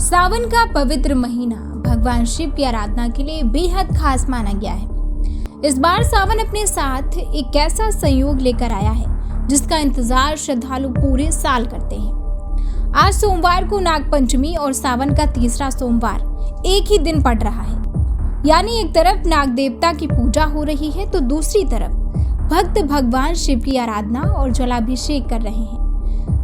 सावन का पवित्र महीना भगवान शिव की आराधना के लिए बेहद खास माना गया है। इस बार सावन अपने साथ एक ऐसा संयोग लेकर आया है जिसका इंतजार श्रद्धालु पूरे साल करते हैं। आज सोमवार को नाग पंचमी और सावन का तीसरा सोमवार एक ही दिन पड़ रहा है। यानी एक तरफ नाग देवता की पूजा हो रही है तो दूसरी तरफ भक्त भगवान शिव की आराधना और जलाभिषेक कर रहे हैं।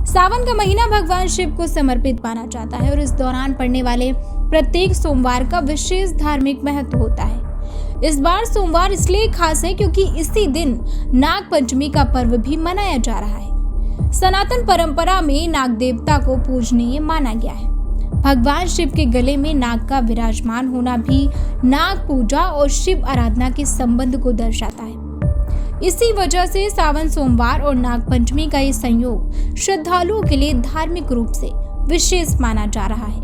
सावन का महीना भगवान शिव को समर्पित माना जाता है और इस दौरान पड़ने वाले प्रत्येक सोमवार का विशेष धार्मिक महत्व होता है। इस बार सोमवार इसलिए खास है क्योंकि इसी दिन नाग पंचमी का पर्व भी मनाया जा रहा है। सनातन परंपरा में नाग देवता को पूजनीय माना गया है। भगवान शिव के गले में नाग का विराजमान होना भी नाग पूजा और शिव आराधना के संबंध को दर्शाता है। इसी वजह से सावन सोमवार और नाग पंचमी का ये संयोग श्रद्धालुओं के लिए धार्मिक रूप से विशेष माना जा रहा है।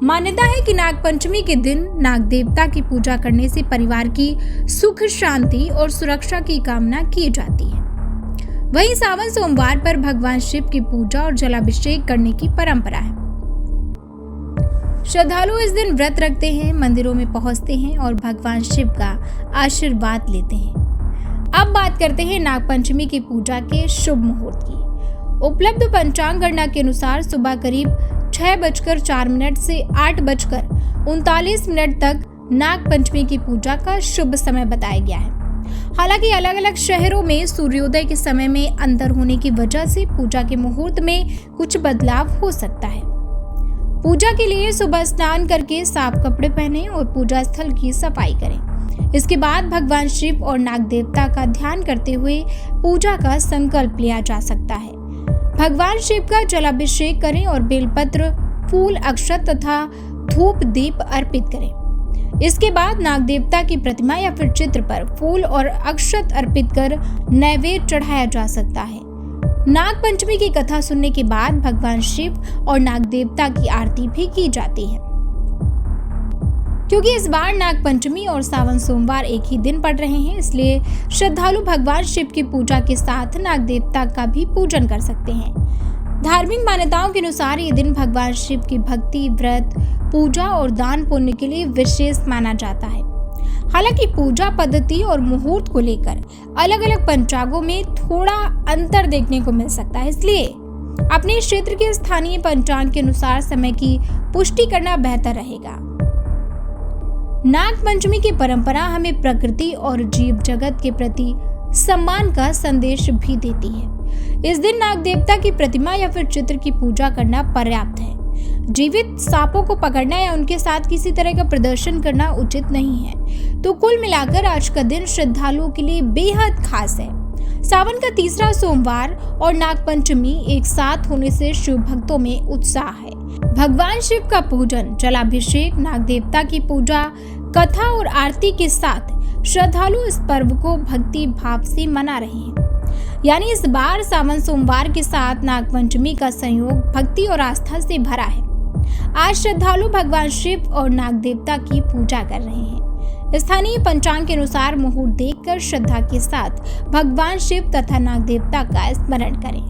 मान्यता है कि नाग पंचमी के दिन नाग देवता की पूजा करने से परिवार की सुख शांति और सुरक्षा की कामना की जाती है। वहीं सावन सोमवार पर भगवान शिव की पूजा और जलाभिषेक करने की परंपरा है। श्रद्धालु इस दिन व्रत रखते हैं, मंदिरों में पहुंचते हैं और भगवान शिव का आशीर्वाद लेते हैं। अब बात करते हैं नाग पंचमी की पूजा के शुभ मुहूर्त की। उपलब्ध पंचांग गणना के अनुसार सुबह करीब 6:04 से 8:39 तक नाग पंचमी की पूजा का शुभ समय बताया गया है। हालांकि अलग अलग शहरों में सूर्योदय के समय में अंतर होने की वजह से पूजा के मुहूर्त में कुछ बदलाव हो सकता है। पूजा के लिए सुबह स्नान करके साफ कपड़े पहनें और पूजा स्थल की सफाई करें। इसके बाद भगवान शिव और नाग देवता का ध्यान करते हुए पूजा का संकल्प लिया जा सकता है। भगवान शिव का जलाभिषेक करें और बेलपत्र, फूल, अक्षत तथा धूप दीप अर्पित करें। इसके बाद नाग देवता की प्रतिमा या फिर चित्र पर फूल और अक्षत अर्पित कर नैवेद्य चढ़ाया जा सकता है। नाग पंचमी की कथा सुनने के बाद भगवान शिव और नाग देवता की आरती भी की जाती है। क्योंकि इस बार नाग पंचमी और सावन सोमवार एक ही दिन पड़ रहे हैं, इसलिए श्रद्धालु भगवान शिव की पूजा के साथ नाग देवता का भी पूजन कर सकते हैं। धार्मिक मान्यताओं के अनुसार ये दिन भगवान शिव की भक्ति, व्रत, पूजा और दान पुण्य के लिए विशेष माना जाता है। हालांकि पूजा पद्धति और मुहूर्त को लेकर अलग अलग पंचांगों में थोड़ा अंतर देखने को मिल सकता है, इसलिए अपने क्षेत्र के स्थानीय पंचांग के अनुसार समय की पुष्टि करना बेहतर रहेगा। नाग पंचमी की परंपरा हमें प्रकृति और जीव जगत के प्रति सम्मान का संदेश भी देती है। इस दिन नाग देवता की प्रतिमा या फिर चित्र की पूजा करना पर्याप्त है। जीवित सांपों को पकड़ना या उनके साथ किसी तरह का प्रदर्शन करना उचित नहीं है। तो कुल मिलाकर आज का दिन श्रद्धालुओं के लिए बेहद खास है। सावन का तीसरा सोमवार और नाग पंचमी एक साथ होने से शिव भक्तों में उत्साह है। भगवान शिव का पूजन, जलाभिषेक, नाग देवता की पूजा, कथा और आरती के साथ श्रद्धालु इस पर्व को भक्ति भाव से मना रहे हैं। यानी इस बार सावन सोमवार के साथ नाग पंचमी का संयोग भक्ति और आस्था से भरा है। आज श्रद्धालु भगवान शिव और नाग देवता की पूजा कर रहे हैं। स्थानीय पंचांग के अनुसार मुहूर्त देखकर श्रद्धा के साथ भगवान शिव तथा नाग देवता का स्मरण करें।